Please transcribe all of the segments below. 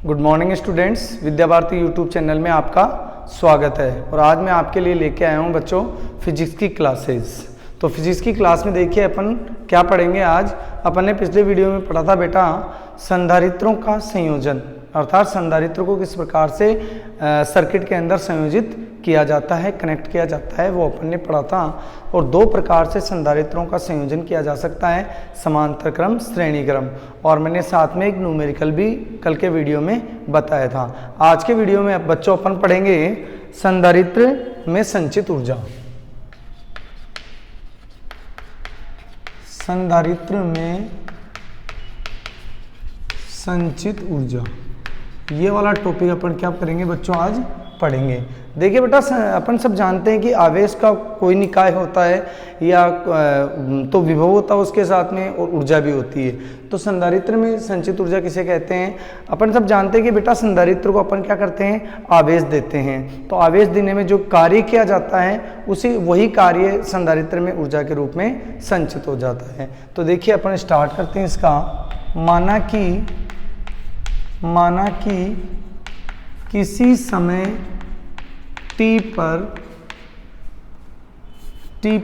Good morning students, Vidya Bharati YouTube channel में आपका स्वागत है। और आज मैं आपके लिए लेके आया हूँ बच्चों फिजिक्स की क्लासेस। तो फिजिक्स की क्लास में देखिए अपन क्या पढ़ेंगे। आज अपन ने पिछले वीडियो में पढ़ा था बेटा संधारित्रों का संयोजन, अर्थात संधारित्र को किस प्रकार से सर्किट के अंदर संयोजित किया जाता है, कनेक्ट किया जाता है, वो अपन ने पढ़ा था। और दो प्रकार से संधारित्रों का संयोजन किया जा सकता है, समांतर क्रम, श्रेणी क्रम। और मैंने साथ में एक न्यूमेरिकल भी कल के वीडियो में बताया था। आज के वीडियो में बच्चों अपन पढ़ेंगे संधारित्र में संचित ऊर्जा। संधारित्र में संचित ऊर्जा, ये वाला टॉपिक अपन क्या करेंगे बच्चों, आज पढ़ेंगे। देखिए बेटा, अपन सब जानते हैं कि आवेश का कोई निकाय होता है या तो विभव होता है उसके साथ में, और ऊर्जा भी होती है। तो संधारित्र में संचित ऊर्जा किसे कहते हैं? अपन सब जानते हैं कि बेटा संधारित्र को अपन क्या करते हैं, आवेश देते हैं। तो आवेश देने में जो कार्य किया जाता है उसी वही कार्य संधारित्र में ऊर्जा के रूप में संचित हो जाता है। तो देखिए अपन स्टार्ट करते हैं इसका। माना कि किसी समय t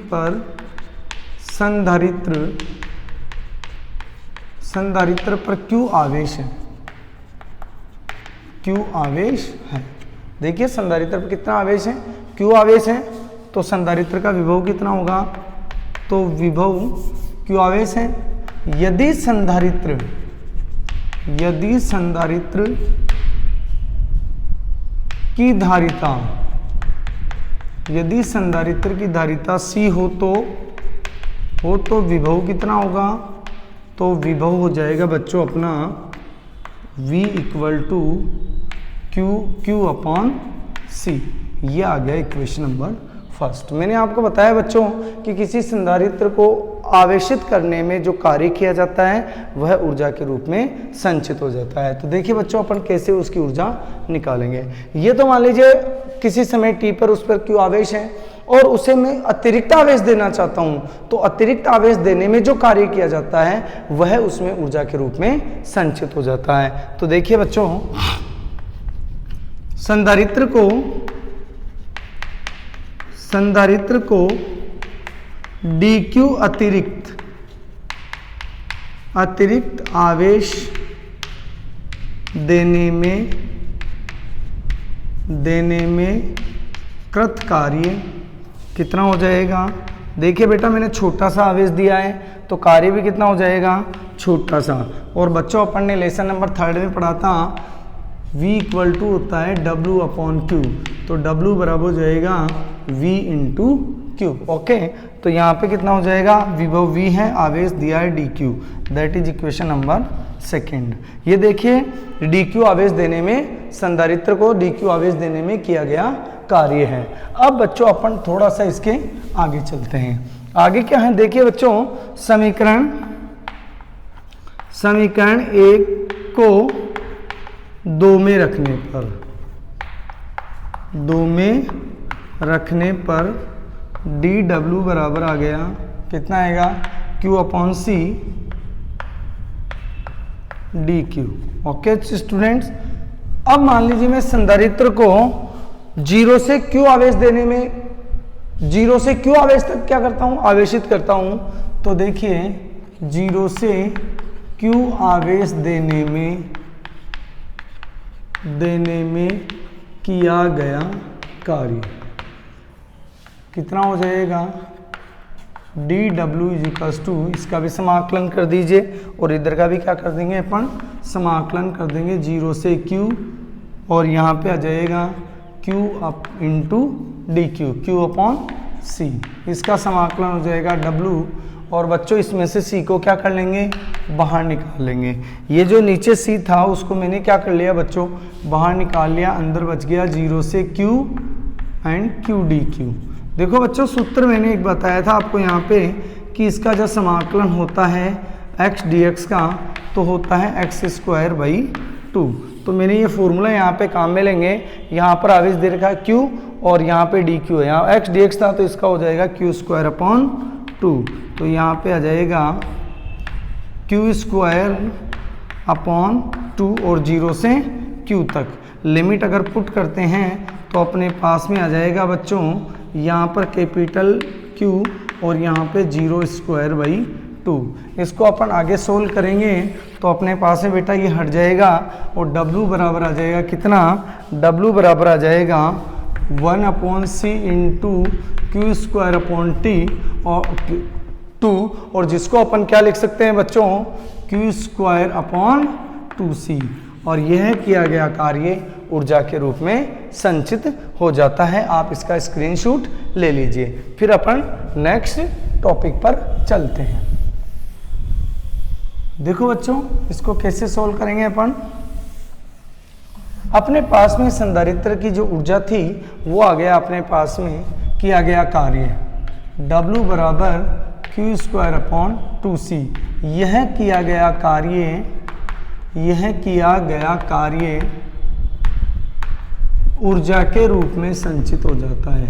पर संधारित्र पर Q आवेश है, Q आवेश है। देखिए संधारित्र पर कितना आवेश है, Q आवेश है। तो संधारित्र का विभव कितना होगा, तो विभव Q आवेश है। यदि संधारित्र की धारिता, यदि संधारित्र की धारिता C हो तो विभव कितना होगा, तो विभव हो जाएगा बच्चों अपना V equal to Q upon C। ये आ गया इक्वेशन नंबर फर्स्ट। मैंने आपको बताया बच्चों कि किसी संधारित्र को आवेशित करने में जो कार्य किया जाता है वह ऊर्जा के रूप में संचित हो जाता है। तो देखिए बच्चों अपन कैसे उसकी ऊर्जा निकालेंगे। ये तो मान लीजिए किसी समय t पर उस पर Q आवेश है और उसे मैं अतिरिक्त आवेश देना चाहता हूँ, तो अतिरिक्त आवेश देने में जो कार्य किया जाता है वह उसमें ऊर्जा के रूप में संचित हो जाता है। तो देखिए बच्चों, संधारित्र को dq अतिरिक्त आवेश देने में कृत कार्य कितना हो जाएगा। देखिए बेटा मैंने छोटा सा आवेश दिया है तो कार्य भी कितना हो जाएगा, छोटा सा। और बच्चों अपन ने लेसन नंबर 3 में पढ़ा था V इक्वल टू होता है W अपॉन Q। तो W बराबर हो जाएगा V इंटू Q। ओके, तो यहाँ पे कितना हो जाएगा, विभव V है, आवेश दिया है dq, that is equation number 2। ये देखिए dq आवेश देने में, संधारित्र को dq आवेश देने में किया गया कार्य है। अब बच्चों अपन थोड़ा सा इसके आगे चलते हैं। आगे क्या है देखिए बच्चों, समीकरण 1 को 2 में रखने पर dw बराबर आ गया, कितना आएगा, q upon c dq। Okay students, अब मान लीजिए मैं संधारित्र को 0 से q आवेश देने में, 0 से q आवेश तक क्या करता हूँ, आवेशित करता हूँ। तो देखिए 0 से q आवेश देने में किया गया कार्य कितना हो जाएगा, dw इजिकल्स टू, इसका भी समाकलन कर दीजिए और इधर का भी क्या कर देंगे अपन, समाकलन कर देंगे 0 से q, और यहाँ पे आ जाएगा q up into dq, q upon c। इसका समाकलन हो जाएगा w। और बच्चों इसमें से c को क्या कर लेंगे, बाहर निकाल लेंगे। ये जो नीचे c था उसको मैंने क्या कर लिया बच्चों, बाहर निकाल लिया, अंदर बच गया 0 से q एंड q dq। देखो बच्चों सूत्र मैंने एक बताया था आपको यहाँ पे कि इसका जब समाकलन होता है x dx का तो होता है x²/2। तो मैंने ये फॉर्मूला यहाँ पे काम में लेंगे। यहाँ पर आवेश दे रखा है q और यहाँ पे dq है, यहाँ x dx था तो इसका हो जाएगा q²/2। तो यहाँ पे आ जाएगा q² अपॉन 2 और 0 से Q तक। लिमिट अगर पुट करते हैं तो अपने पास में आ जाएगा बच्चों यहाँ पर कैपिटल Q और यहाँ पे 0²/2। इसको अपन आगे सोल्व करेंगे तो अपने पास में बेटा ये हट जाएगा और W बराबर आ जाएगा कितना, W बराबर आ जाएगा 1/c इंटू Q²/T और 2, और जिसको अपन क्या लिख सकते हैं बच्चों, Q²/2c, और यह किया गया कार्य ऊर्जा के रूप में संचित हो जाता है। आप इसका स्क्रीनशॉट ले लीजिए। फिर अपन नेक्स्ट टॉपिक पर चलते हैं। देखो बच्चों, इसको कैसे सोल्व करेंगे अपन। अपने पास में संधारित्र की जो ऊर्जा थी वो आ गया अपने पास में किया गया कार्य W बराबर Q²/2c। यह किया गया कार्य ऊर्जा के रूप में संचित हो जाता है,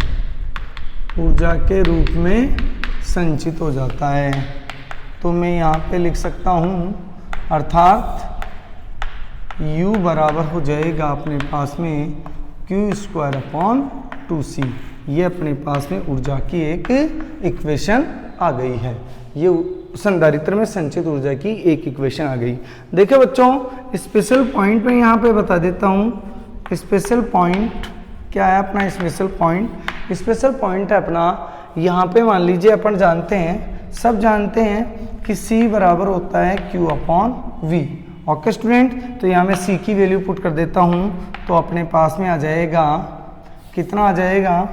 ऊर्जा के रूप में संचित हो जाता है। तो मैं यहाँ पे लिख सकता हूँ, अर्थात U बराबर हो जाएगा अपने पास में Q²/2c। ये अपने पास में ऊर्जा की एक इक्वेशन आ गई है। ये संधारित्र में संचित ऊर्जा की एक इक्वेशन आ गई। देखिए बच्चों, स्पेशल पॉइंट में यहाँ पे बता देता हूँ। स्पेशल पॉइंट क्या है अपना, स्पेशल पॉइंट है अपना, यहाँ पे मान लीजिए अपन जानते हैं, सब जानते हैं कि C बराबर होता है Q/V। ओके स्टूडेंट, तो यहाँ मैं C की वैल्यू पुट कर देता हूँ तो अपने पास में आ जाएगा कितना, आ जाएगा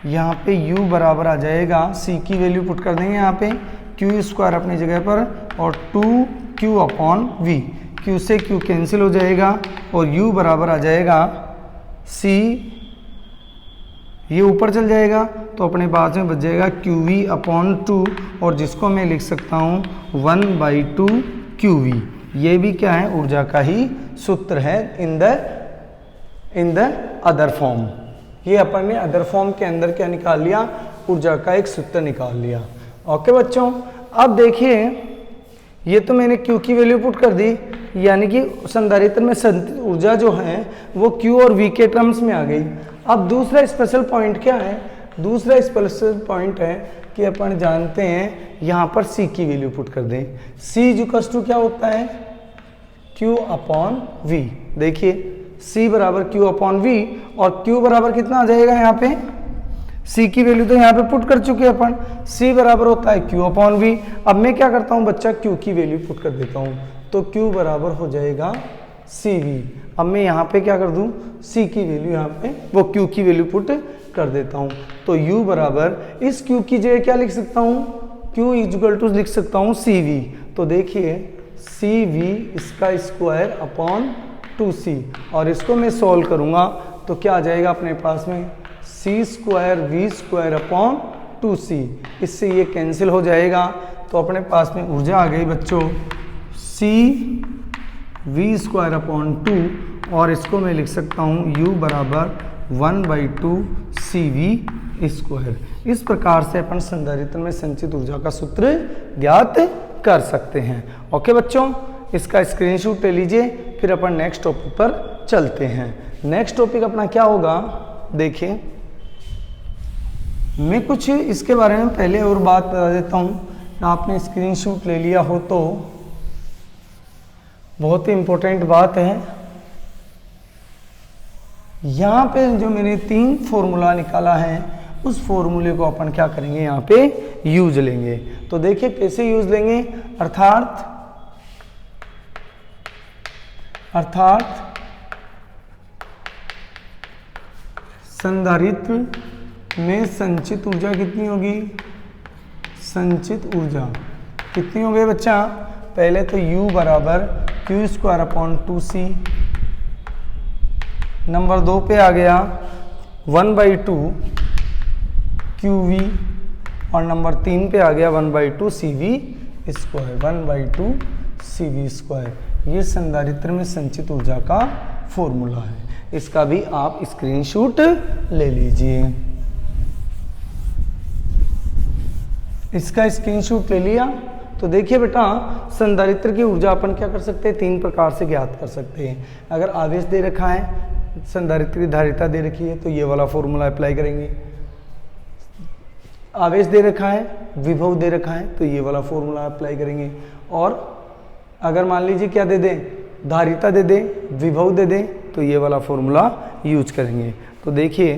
यहाँ पे U बराबर आ जाएगा, C की वैल्यू पुट कर देंगे यहाँ पे Q² अपनी जगह पर और 2Q/V। Q से Q कैंसिल हो जाएगा और U बराबर आ जाएगा C, ये ऊपर चल जाएगा तो अपने पास में बच जाएगा QV/2, और जिसको मैं लिख सकता हूँ 1/2 QV। ये भी क्या है, ऊर्जा का ही सूत्र है इन द अदर फॉर्म। ये अपन ने अदर फॉर्म के अंदर क्या निकाल लिया, ऊर्जा का एक सूत्र निकाल लिया। ओके बच्चों, अब देखिए ये तो मैंने Q की वैल्यू पुट कर दी, यानी कि संधारित्र में संचित ऊर्जा जो है वो Q और V के टर्म्स में आ गई। अब दूसरा स्पेशल पॉइंट क्या है, दूसरा स्पेशल पॉइंट है कि अपन जानते हैं यहाँ पर C की वैल्यू पुट कर दें। C इक्वल्स टू क्या होता है, Q/V। देखिए C बराबर Q/V और Q बराबर कितना आ जाएगा, यहाँ पे C की वैल्यू तो यहाँ पे पुट कर चुके हैं अपन, C बराबर होता है Q/V। अब मैं क्या करता हूँ बच्चा, Q की वैल्यू पुट कर देता हूँ तो Q बराबर हो जाएगा CV। अब मैं यहाँ पे क्या कर दूँ, C की वैल्यू यहाँ पे वो Q की वैल्यू पुट कर देता हूँ तो U बराबर इस Q की जगह क्या लिख सकता हूँ, Q = लिख सकता हूँ CV। तो देखिए CV इसका ²/2c, और इसको मैं सॉल्व करूँगा तो क्या आ जाएगा अपने पास में C²V²/2c। इससे ये कैंसिल हो जाएगा तो अपने पास में ऊर्जा आ गई बच्चों CV²/2, और इसको मैं लिख सकता हूँ U बराबर 1/2 CV²। इस प्रकार से अपन संधारित्र में संचित ऊर्जा का सूत्र ज्ञात कर सकते हैं। ओके बच्चों, इसका स्क्रीनशॉट ले लीजिए, फिर अपन नेक्स्ट टॉपिक पर चलते हैं। नेक्स्ट टॉपिक अपना क्या होगा, देखिए मैं कुछ इसके बारे में पहले और बात बता देता हूँ, आपने स्क्रीनशॉट ले लिया हो तो बहुत ही इम्पोर्टेंट बात है। यहाँ पे जो मैंने 3 फॉर्मूला निकाला है उस फॉर्मूले को अपन क्या kरेंगे, यहाँ पे यूज लेंगे। तो देखिए कैसे यूज लेंगे, अर्थात संधारित्र में संचित ऊर्जा कितनी होगी, संचित ऊर्जा कितनी हो गई बच्चा, पहले तो U बराबर Q²/2c, नंबर 2 पे आ गया 1/2 QV, और नंबर 3 पे आ गया 1/2 CV², 1/2 CV²। ये संधारित्र में संचित ऊर्जा का फॉर्मूला है, इसका भी आप स्क्रीनशॉट ले लीजिए। इसका स्क्रीनशॉट ले लिया तो देखिए बेटा, संधारित्र की ऊर्जा अपन क्या कर सकते हैं, 3 प्रकार से ज्ञात कर सकते हैं। अगर आवेश दे रखा है, संधारित्र की धारिता दे रखी है, तो ये वाला फॉर्मूला अप्लाई करेंगे। आवेश दे रखा है, विभव दे रखा है, तो ये वाला फॉर्मूला अप्लाई करेंगे। और अगर मान लीजिए क्या दे दें, धारिता दे दें, विभव दे दें, तो ये वाला फॉर्मूला यूज करेंगे। तो देखिए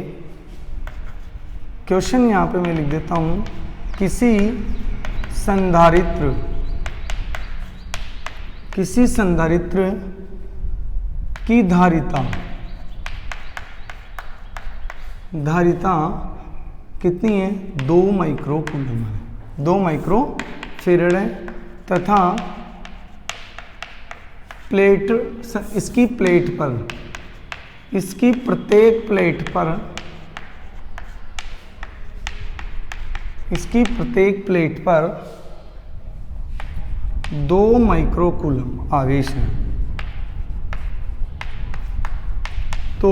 क्वेश्चन यहाँ पे मैं लिख देता हूँ, किसी संधारित्र की धारिता कितनी है, 2 माइक्रो कूलम है, 2 माइक्रो फेरेड है, तथा प्लेट, इसकी प्रत्येक प्लेट पर 2 माइक्रो कूलम आवेश है। तो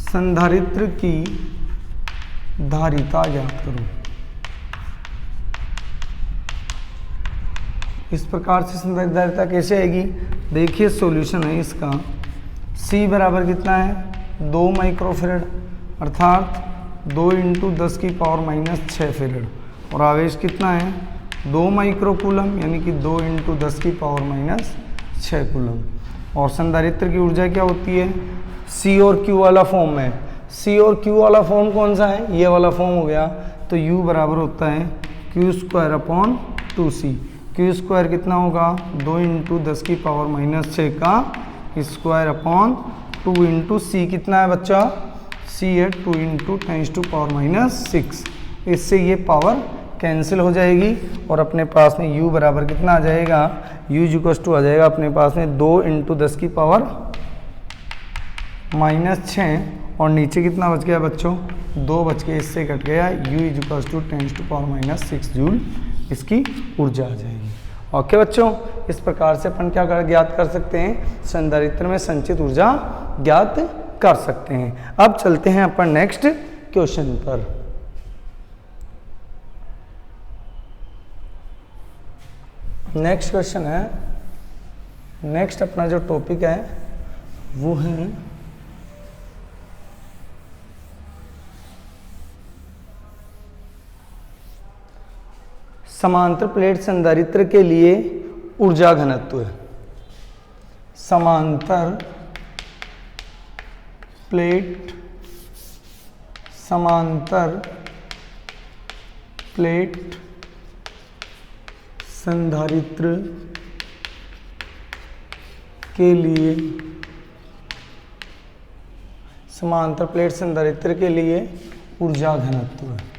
संधारित्र की धारिता ज्ञात करो। इस प्रकार से संधारित्र धारिता कैसे आएगी, देखिए सॉल्यूशन है इसका। C बराबर कितना है, 2 माइक्रोफेरेड, अर्थात 2 × 10⁻⁻6 फेरेड, और आवेश कितना है, 2 माइक्रो कूलम, यानी कि 2 × 10⁻6 कूलम। और संधारित्र की ऊर्जा क्या होती है, C और Q वाला फॉर्म में। C और Q वाला फॉर्म कौन सा है, ये वाला फॉर्म हो गया। तो U बराबर होता है Q²/2C। Q² कितना होगा, 2 × 10⁻6 का स्क्वायर/2 × C कितना है बच्चा, C है 2 × 10⁻6। इससे ये पावर कैंसिल हो जाएगी और अपने पास में U बराबर कितना आ जाएगा, U = आ जाएगा अपने पास में 2 × 10⁻6, और नीचे कितना बच गया बच्चों, 2 बच के, इससे कट गया, U = 10⁻6 जूल इसकी ऊर्जा आ जाएगी। ओके बच्चों, इस प्रकार से अपन क्या ज्ञात कर सकते हैं, संधारित्र में संचित ऊर्जा ज्ञात कर सकते हैं। अब चलते हैं अपन नेक्स्ट क्वेश्चन पर। नेक्स्ट क्वेश्चन है, नेक्स्ट अपना जो टॉपिक है वो है समांतर प्लेट संधारित्र के लिए ऊर्जा घनत्व है। समांतर प्लेट संधारित्र के लिए, समांतर प्लेट संधारित्र के लिए ऊर्जा घनत्व है,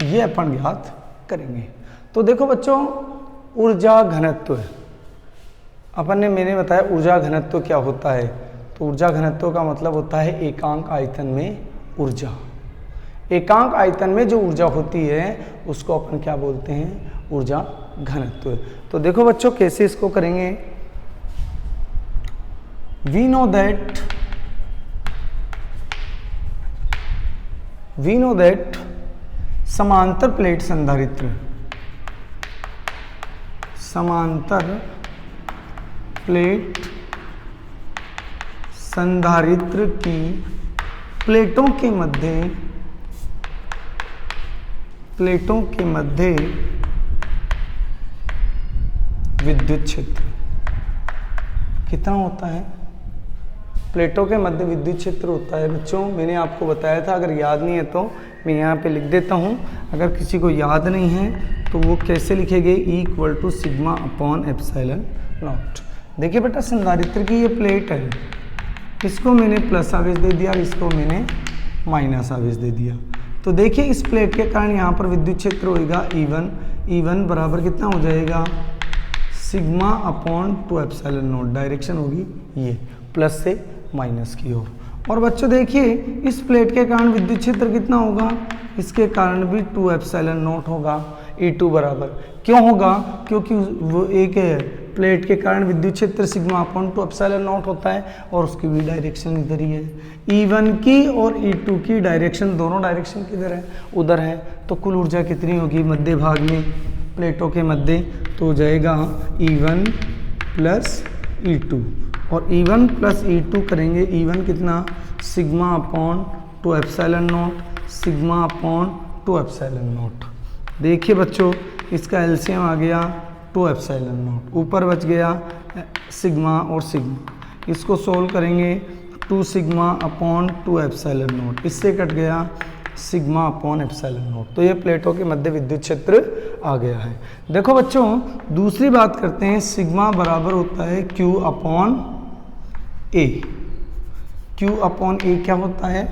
ये अपन ज्ञात करेंगे। तो देखो बच्चों, ऊर्जा घनत्व है, अपन ने, मैंने बताया ऊर्जा घनत्व क्या होता है। तो ऊर्जा घनत्व का मतलब होता है एकांक आयतन में ऊर्जा। एकांक आयतन में जो ऊर्जा होती है उसको अपन क्या बोलते हैं, ऊर्जा घनत्व। तो देखो बच्चों कैसे इसको करेंगे। वी नो दैट समांतर प्लेट संधारित्र, समांतर प्लेट संधारित्र की प्लेटों के मध्य विद्युत क्षेत्र कितना होता है, प्लेटों के मध्य विद्युत क्षेत्र होता है बच्चों, मैंने आपको बताया था। अगर याद नहीं है तो मैं यहाँ पे लिख देता हूँ, अगर किसी को याद नहीं है तो वो कैसे लिखेंगे, E = σ/ε0। देखिए बेटा, संधारित्र की ये प्लेट है, इसको मैंने प्लस आवेश दे दिया और इसको मैंने माइनस आवेश दे दिया। तो देखिए इस प्लेट के कारण यहाँ पर विद्युत क्षेत्र होगा E1 बराबर कितना हो जाएगा, σ/2ε0। डायरेक्शन होगी ये प्लस से माइनस की ओर। और बच्चों देखिए इस प्लेट के कारण विद्युत क्षेत्र कितना होगा, इसके कारण भी 2ε0 होगा। E2 बराबर क्यों होगा, क्योंकि वो एक प्लेट के कारण विद्युत क्षेत्र sigma upon two epsilon not होता है और उसकी भी डायरेक्शन इधर ही है। E1 की और E2 की डायरेक्शन, दोनों डायरेक्शन किधर है, उधर है। तो कुल ऊर्जा कितनी होगी मध्य भाग में, प्लेटों के मध्य, तो हो जाएगा E1 प्लस E2, और E1 प्लस E2 करेंगे, E1 कितना, sigma upon two epsilon not, sigma upon two epsilon not. देखिए बच्चों, इसका एलसीएम आ गया 2 एप्सिलॉन नॉट, ऊपर बच गया सिग्मा और सिग्मा, इसको सोल्व करेंगे 2 सिग्मा अपॉन 2 एप्सिलॉन नॉट, इससे कट गया सिग्मा अपॉन एप्सिलॉन नॉट। तो ये प्लेटों के मध्य विद्युत क्षेत्र आ गया है। देखो बच्चों, दूसरी बात करते हैं, सिग्मा बराबर होता है Q upon A। Q upon A क्या होता है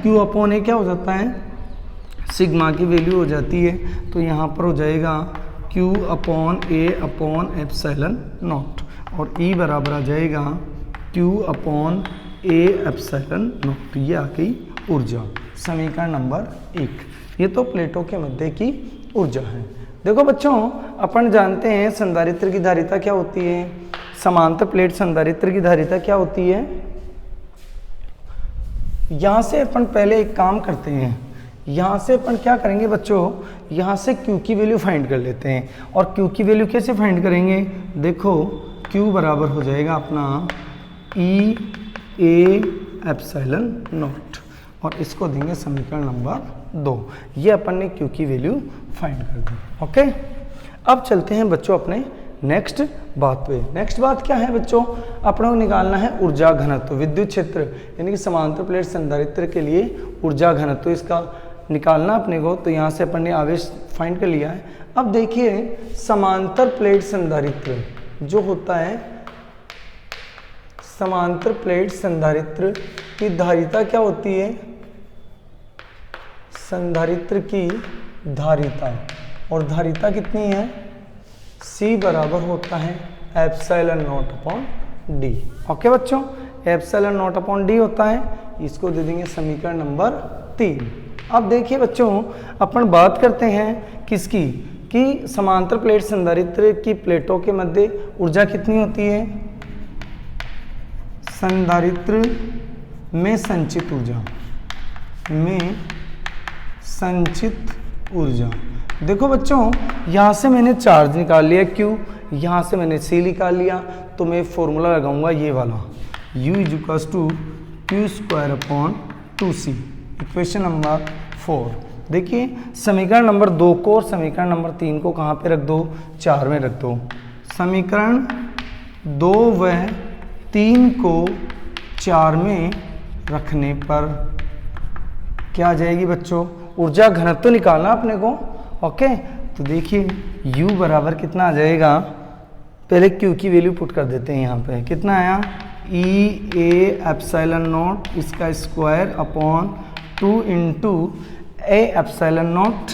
Q अपॉन A क्या हो जाता है, सिग्मा की वैल्यू हो जाती है, तो यहाँ पर हो जाएगा Q upon A upon epsilon nought, और E बराबर आ जाएगा Q upon A epsilon not. ये आ गई ऊर्जा, समीकरण नंबर 1। ये तो प्लेटों के मध्य की ऊर्जा है। देखो बच्चों, अपन जानते हैं संधारित्र की धारिता क्या होती है, समांतर प्लेट संधारित्र की धारिता क्या होती है। यहाँ से अपन पहले एक काम करते हैं, यहाँ से अपन क्या करेंगे बच्चों, यहाँ से Q की वैल्यू फाइंड कर लेते हैं। और Q की वैल्यू कैसे फाइंड करेंगे, देखो Q बराबर हो जाएगा अपना E A एप्सिलॉन नॉट, और इसको देंगे समीकरण नंबर 2। ये अपन ने Q की वैल्यू फाइंड कर दी। ओके, अब चलते हैं बच्चों अपने नेक्स्ट बात पे। नेक्स्ट बात क्या है बच्चों, अपने को निकालना है ऊर्जा घनत्व, विद्युत क्षेत्र यानी कि समांतर प्लेट संधारित्र के लिए ऊर्जा घनत्व, इसका निकालना अपने को। तो यहाँ से अपन ने आवेश फाइंड कर लिया है। अब देखिए, समांतर प्लेट संधारित्र जो होता है, समांतर प्लेट संधारित्र की धारिता क्या होती है, संधारित्र की धारिता, और धारिता कितनी है, C बराबर होता है epsilon not upon D। Okay बच्चों, एप्सिलॉन नॉट अपॉन D होता है, इसको दे देंगे समीकरण नंबर 3। अब देखिए बच्चों, अपन बात करते हैं किसकी, कि समांतर प्लेट संधारित्र की प्लेटों के मध्य ऊर्जा कितनी होती है, संधारित्र में संचित ऊर्जा, में संचित ऊर्जा। देखो बच्चों, यहाँ से मैंने चार्ज निकाल लिया Q, यहाँ से मैंने C निकाल लिया, तो मैं फॉर्मूला लगाऊंगा ये वाला, U equals to Q square upon 2C, equation number 4। देखिए, समीकरण नंबर 2 को और समीकरण नंबर 3 को कहाँ पे रख दो, 4 में रख दो। समीकरण 2 व 3 को 4 में रखने पर क्या आ जाएगी बच्चों, ऊर्जा घनत्व निकालना अपने को। ओके, तो देखिए U बराबर कितना आ जाएगा, पहले Q की वैल्यू पुट कर देते हैं, यहाँ पे कितना आया, E A एप्सिलॉन नॉट, इसका square upon 2 into A epsilon not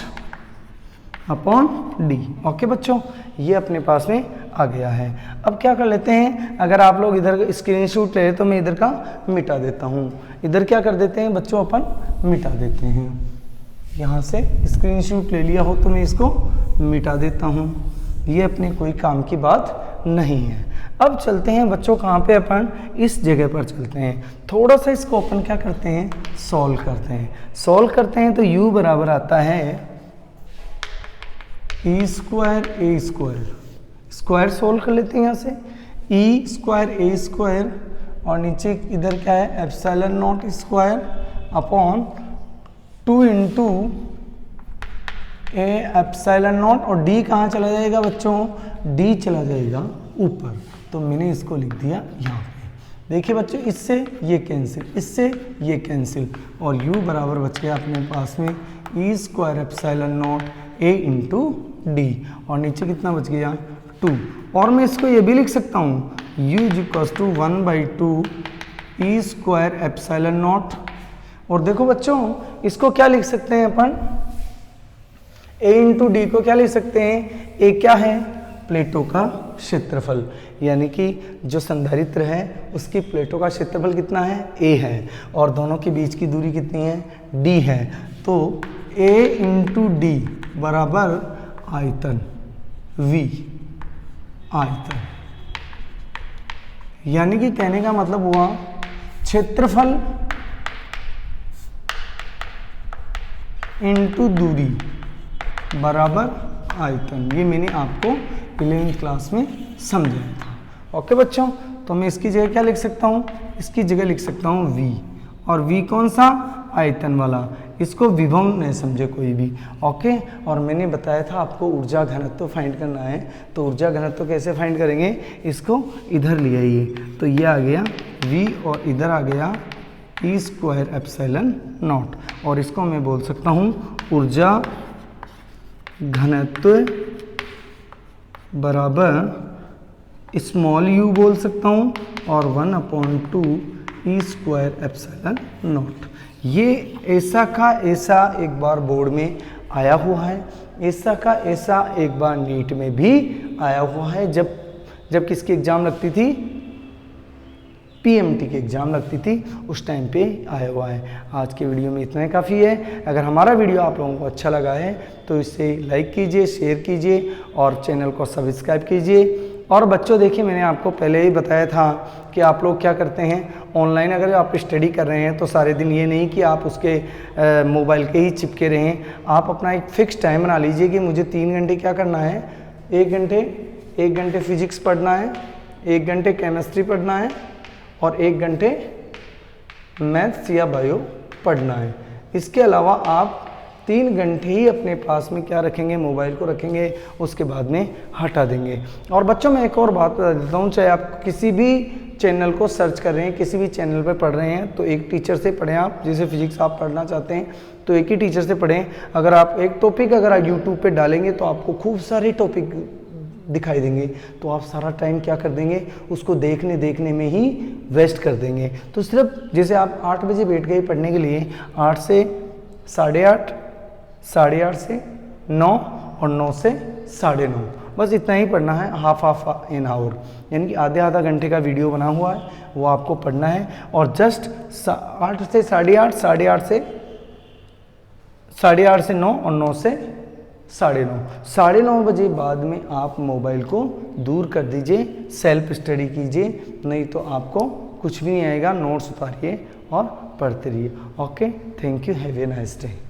upon D। Okay बच्चों, ये अपने पास में आ गया है। अब क्या कर लेते हैं, अगर आप लोग इधर स्क्रीनशॉट ले तो मैं इधर का मिटा देता हूँ। इधर क्या कर देते हैं बच्चों, अपन मिटा देते हैं। यहाँ से स्क्रीनशॉट ले लिया हो तो मैं इसको मिटा देता हूँ, ये अपने कोई काम की बात नहीं है। अब चलते हैं बच्चों कहाँ पे, अपन इस जगह पर चलते हैं। थोड़ा सा इसको अपन क्या करते हैं, सॉल्व करते हैं। सॉल्व करते हैं तो U बराबर आता है E square A square, square solve कर लेते हैं यहाँ से, E स्क्वायर A स्क्वायर, और नीचे इधर क्या है, epsilon not square upon 2 into A epsilon nought, और D कहाँ चला जाएगा बच्चों, D चला जाएगा ऊपर, तो मैंने इसको लिख दिया यहाँ पे। देखिए बच्चों, इससे ये कैंसिल, इससे ये कैंसिल, और U बराबर बच गया अपने पास में E square epsilon not A into D, और नीचे कितना बच गया, 2। और मैं इसको ये भी लिख सकता हूँ, U equals to 1/2 E square epsilon nought. और देखो बच्चों, इसको क्या लिख सकते हैं अपन, A इंटू डी को क्या लिख सकते हैं, A क्या है, प्लेटों का क्षेत्रफल, यानी कि जो संधारित्र है उसकी प्लेटों का क्षेत्रफल कितना है, A है, और दोनों के बीच की दूरी कितनी है, D है। तो A इंटू डी बराबर आयतन, V आयतन। यानी कि कहने का मतलब हुआ क्षेत्रफल इनटू दूरी बराबर आयतन। ये मैंने आपको 11वीं क्लास में समझाया था। ओके बच्चों, तो मैं इसकी जगह क्या लिख सकता हूँ, इसकी जगह लिख सकता हूँ V, और V कौन सा, आयतन वाला। इसको विभव नहीं समझे कोई भी। ओके, और मैंने बताया था आपको ऊर्जा घनत्व फाइंड करना है, तो ऊर्जा घनत्व कैसे फाइंड करेंगे, इसको इधर ले आइए, तो ये आ गया V और इधर आ गया E²ε0, और इसको मैं बोल सकता हूँ ऊर्जा घनत्व बराबर स्मॉल u बोल सकता हूँ, और 1/2 E²ε0। ये ऐसा का ऐसा एक बार बोर्ड में आया हुआ है, ऐसा का ऐसा एक बार नीट में भी आया हुआ है। जब किसकी एग्ज़ाम लगती थी, PMT की एग्ज़ाम लगती थी, उस टाइम पे आया हुआ है। आज के वीडियो में इतना ही काफ़ी है। अगर हमारा वीडियो आप लोगों को अच्छा लगा है तो इसे लाइक कीजिए, शेयर कीजिए और चैनल को सब्सक्राइब कीजिए। और बच्चों देखिए, मैंने आपको पहले ही बताया था कि आप लोग क्या करते हैं ऑनलाइन, अगर आप स्टडी कर रहे हैं तो सारे दिन ये नहीं कि आप उसके मोबाइल के ही चिपके रहें। आप अपना एक फ़िक्स टाइम बना लीजिए कि मुझे 3 घंटे क्या करना है, 1 घंटे फिजिक्स पढ़ना है, 1 घंटे केमिस्ट्री पढ़ना है और 1 घंटे मैथ्स या बायो पढ़ना है। इसके अलावा आप 3 घंटे ही अपने पास में क्या रखेंगे, मोबाइल को रखेंगे, उसके बाद में हटा देंगे। और बच्चों मैं एक और बात बता देता हूँ, चाहे आप किसी भी चैनल को सर्च कर रहे हैं, किसी भी चैनल पर पढ़ रहे हैं, तो एक टीचर से पढ़ें। आप जैसे फिजिक्स आप पढ़ना चाहते हैं तो एक ही टीचर से पढ़ें। अगर आप एक टॉपिक अगर आप यूट्यूब पे डालेंगे तो आपको खूब सारे टॉपिक दिखाई देंगे, तो आप सारा टाइम क्या कर देंगे, उसको देखने में ही वेस्ट कर देंगे। तो सिर्फ जैसे आप 8 बजे बैठ गए पढ़ने के लिए, 8 से 8:30, 8:30 से 9 और 9 से 9:30, बस इतना ही पढ़ना है। हाफ एन आवर, यानी कि आधा घंटे का वीडियो बना हुआ है, वो आपको पढ़ना है। और जस्ट 8 से 8:30, 8:30 से 9 और 9 से 9:30, 9:30 बजे बाद में आप मोबाइल को दूर कर दीजिए, सेल्फ स्टडी कीजिए, नहीं तो आपको कुछ भी नहीं आएगा। नोट्स उतारिए और पढ़ते रहिए। Okay, thank you, have a nice day.